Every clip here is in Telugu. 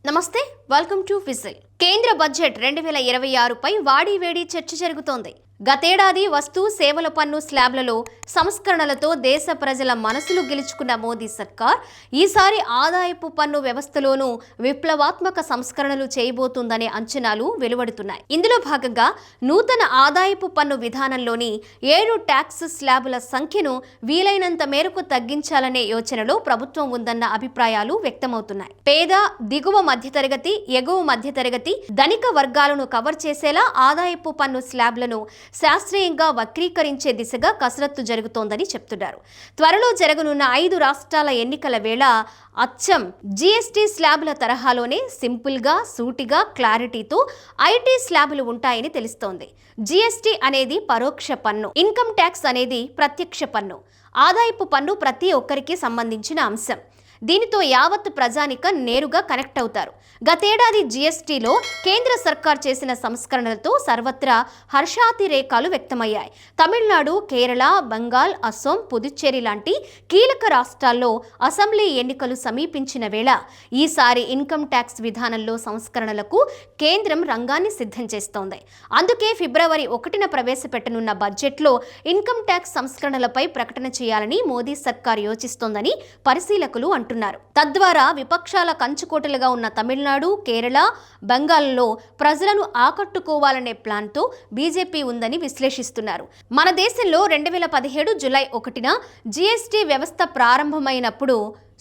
నమస్తే, వెల్కమ్ టు విజిల్. కేంద్ర బడ్జెట్ 2026పై వాడివేడి చర్చ జరుగుతోంది. గతేడాది వస్తు సేవల పన్ను స్లాబ్లలో సంస్కరణలతో దేశ ప్రజల మనసులు గెలుచుకున్న మోదీ సర్కార్ ఈసారి ఆదాయపు పన్ను వ్యవస్థలోనూ విప్లవాత్మక సంస్కరణలు చేయబోతుందనే అంచనాలు వెలువడుతున్నాయి. ఇందులో భాగంగా నూతన ఆదాయపు పన్ను విధానంలోని 7 ట్యాక్స్ స్లాబుల సంఖ్యను వీలైనంత మేరకు తగ్గించాలనే యోచనలో ప్రభుత్వం ఉందన్న అభిప్రాయాలు వ్యక్తమవుతున్నాయి. పేద, దిగువ మధ్యతరగతి, ఎగువ మధ్యతరగతి, ధనిక వర్గాలను కవర్ చేసేలా ఆదాయపు పన్ను స్లాబ్లను శాస్త్రీయంగా వక్రీకరించే దిశగా కసరత్తు జరుగుతోందని చెప్తున్నారు. త్వరలో జరగనున్న 5 రాష్ట్రాల ఎన్నికల వేళ అచ్చం జీఎస్టీ స్లాబుల తరహాలోనే సింపుల్గా, సూటిగా, క్లారిటీతో ఐటీ స్లాబులు ఉంటాయని తెలుస్తోంది. జీఎస్టీ అనేది పరోక్ష పన్ను, ఇన్కమ్ ట్యాక్స్ అనేది ప్రత్యక్ష పన్ను. ఆదాయపు పన్ను ప్రతి ఒక్కరికి సంబంధించిన అంశం. దీనితో యావత్ ప్రజానికం నేరుగా కనెక్ట్ అవుతారు. గతేడాది జీఎస్టీలో కేంద్ర సర్కార్ చేసిన సంస్కరణలతో సర్వత్రా హర్షాతిరేకాలు వ్యక్తమయ్యాయి. తమిళనాడు, కేరళ, బెంగాల్, అసోం, పుదుచ్చేరి లాంటి కీలక రాష్ట్రాల్లో అసెంబ్లీ ఎన్నికలు సమీపించిన వేళ ఈసారి ఇన్కమ్ ట్యాక్స్ విధానంలో సంస్కరణలకు కేంద్రం రంగాన్ని సిద్ధం చేస్తోంది. అందుకే ఫిబ్రవరి 1న ప్రవేశపెట్టనున్న బడ్జెట్లో ఇన్కమ్ ట్యాక్స్ సంస్కరణలపై ప్రకటన చేయాలని మోదీ సర్కార్ యోచిస్తోందని పరిశీలకులు అంటున్నారు. తద్వారా విపక్షాల కంచుకోటలుగా ఉన్న తమిళనాడు, కేరళ, బెంగాల్లో ప్రజలను ఆకట్టుకోవాలనే ప్లాన్తో బీజేపీ ఉందని విశ్లేషిస్తున్నారు. మన దేశంలో 2017 జూలై 1న జీఎస్టీ వ్యవస్థ ప్రారంభమైనప్పుడు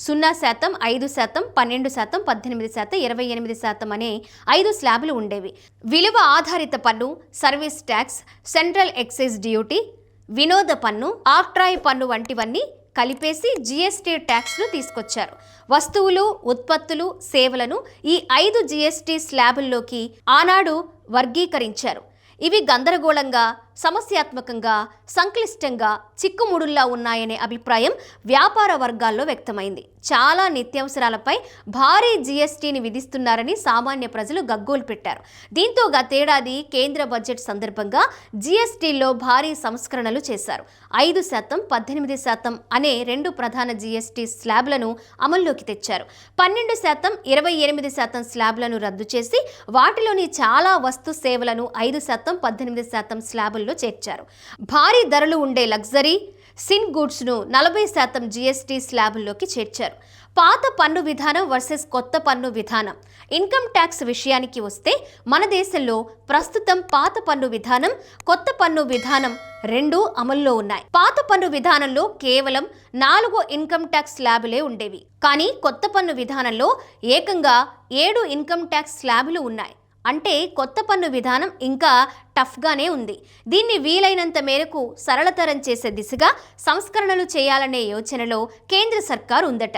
0%, 5%, 12%, 18%, 28% అనే 5 స్లాబులు ఉండేవి. విలువ ఆధారిత పన్ను, service tax, central excise duty, వినోద పన్ను, ఆక్ట్రాయ్ పన్ను వంటివన్నీ కలిపేసి జీఎస్టీ ట్యాక్స్ను తీసుకొచ్చారు. వస్తువులు, ఉత్పత్తులు, సేవలను ఈ 5 జీఎస్టీ స్లాబుల్లోకి ఆనాడు వర్గీకరించారు. ఇవి గందరగోళంగా, సమస్యాత్మకంగా, సంక్లిష్టంగా, చిక్కుముడుల్లా ఉన్నాయనే అభిప్రాయం వ్యాపార వర్గాల్లో వ్యక్తమైంది. చాలా నిత్యావసరాలపై భారీ జీఎస్టీని విధిస్తున్నారని సామాన్య ప్రజలు గగ్గోలు పెట్టారు. దీంతో గతేడాది కేంద్ర బడ్జెట్ సందర్భంగా జీఎస్టీలో భారీ సంస్కరణలు చేశారు. 5%, 18% అనే 2 ప్రధాన జీఎస్టీ స్లాబ్లను అమల్లోకి తెచ్చారు. 12%, 28% స్లాబ్లను రద్దు చేసి వాటిలోని చాలా వస్తు సేవలను 5%, 18% స్లాబుల్లో చేర్చారు. భారీ ధరలు ఉండే లగ్జరీ, సిన్ గూడ్స్ ను 40% జీఎస్టీ స్లాబుల్లోకి చేర్చారు. పాత పన్ను విధానం వర్సెస్ కొత్త పన్ను విధానం. ఇన్కమ్ ట్యాక్స్ విషయానికి వస్తే మన దేశంలో ప్రస్తుతం పాత పన్ను విధానం, కొత్త పన్ను విధానం రెండూ అమల్లో ఉన్నాయి. పాత పన్ను విధానంలో కేవలం 4 ఇన్కమ్ ట్యాక్స్ స్లాబులే ఉండేవి. కానీ కొత్త పన్ను విధానంలో ఏకంగా 7 ఇన్కమ్ ట్యాక్స్ స్లాబులు ఉన్నాయి. అంటే కొత్త పన్ను విధానం ఇంకా టఫ్గానే ఉంది. దీన్ని వీలైనంత మేరకు సరళతరం చేసే దిశగా సంస్కరణలు చేయాలనే యోచనలో కేంద్ర సర్కార్ ఉందట.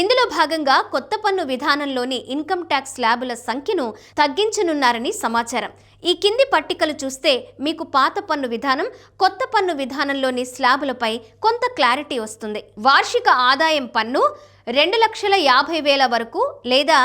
ఇందులో భాగంగా కొత్త పన్ను విధానంలోని ఇన్కమ్ ట్యాక్స్ స్లాబుల సంఖ్యను తగ్గించనున్నారని సమాచారం. ఈ కింది పట్టికలు చూస్తే మీకు పాత పన్ను విధానం, కొత్త పన్ను విధానంలోని స్లాబులపై కొంత క్లారిటీ వస్తుంది. వార్షిక ఆదాయం పన్ను 2,50,000 వరకు లేదా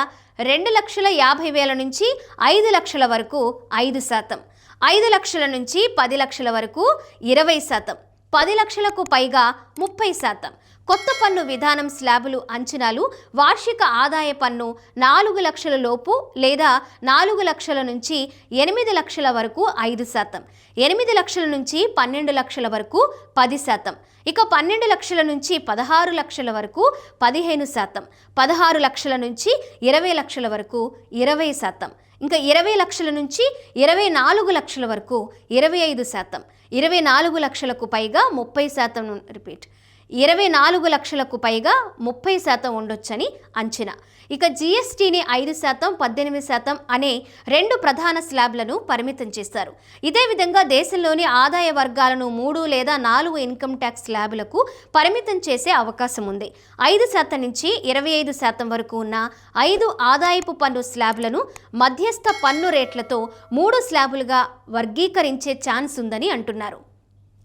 2,50,000 నుంచి 5 లక్షల వరకు 5%, 5 లక్షల నుంచి 10 లక్షల వరకు 20%, 10 లక్షలకు పైగా 30%. కొత్త పన్ను విధానం స్లాబులు అంచనాలు వార్షిక ఆదాయ పన్ను 4 లక్షల లోపు లేదా 4 లక్షల నుంచి 8 లక్షల వరకు 5%, 8 లక్షల నుంచి 12 లక్షల వరకు 10%, ఇక 12 లక్షల నుంచి 16 లక్షల వరకు 15%, 16 లక్షల నుంచి 20 లక్షల వరకు 20%, ఇంకా 20 లక్షల నుంచి 24 లక్షల వరకు 25%, 24 లక్షలకు పైగా 30%, 24 లక్షలకు పైగా 30% ఉండొచ్చని అంచనా. ఇక జీఎస్టీని 5%, 18% అనే 2 ప్రధాన స్లాబ్లను పరిమితం చేశారు. ఇదే విధంగా దేశంలోని ఆదాయ వర్గాలను 3 లేదా 4 ఇన్కమ్ ట్యాక్స్ స్లాబులకు పరిమితం చేసే అవకాశం ఉంది. 5% నుంచి 25% వరకు ఉన్న 5 ఆదాయపు పన్ను స్లాబులను మధ్యస్థ పన్ను రేట్లతో 3 స్లాబులుగా వర్గీకరించే ఛాన్స్ ఉందని అంటున్నారు.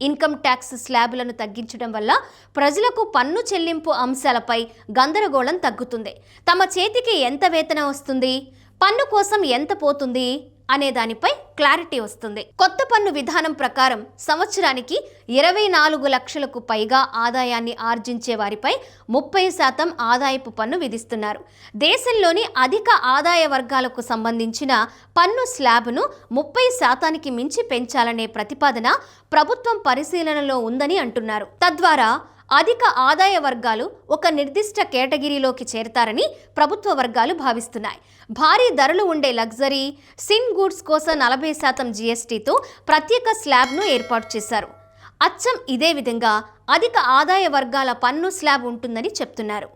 ఇన్కమ్ ట్యాక్స్ స్లాబులను తగ్గించడం వల్ల ప్రజలకు పన్ను చెల్లింపు అంశాలపై గందరగోళం తగ్గుతుంది. తమ చేతికి ఎంత వేతనం వస్తుంది, పన్ను కోసం ఎంత పోతుంది అనే దానిపై క్లారిటీ వస్తుంది. కొత్త పన్ను విధానం ప్రకారం సంవత్సరానికి 24 లక్షలకు పైగా ఆదాయాన్ని ఆర్జించే వారిపై 30% ఆదాయపు పన్ను విధిస్తున్నారు. దేశంలోని అధిక ఆదాయ వర్గాలకు సంబంధించిన పన్ను స్లాబ్ను 30%కి మించి పెంచాలనే ప్రతిపాదన ప్రభుత్వం పరిశీలనలో ఉందని అంటున్నారు. తద్వారా అధిక ఆదాయ వర్గాలు ఒక నిర్దిష్ట కేటగిరీలోకి చేరతారని ప్రభుత్వ వర్గాలు భావిస్తున్నాయి. భారీ ధరలు ఉండే లగ్జరీ సిన్ గూడ్స్ కోసం 40% జీఎస్టీతో ప్రత్యేక స్లాబ్ను ఏర్పాటు చేశారు. అచ్చం ఇదే విధంగా అధిక ఆదాయ వర్గాల పన్ను స్లాబ్ ఉంటుందని చెప్తున్నారు.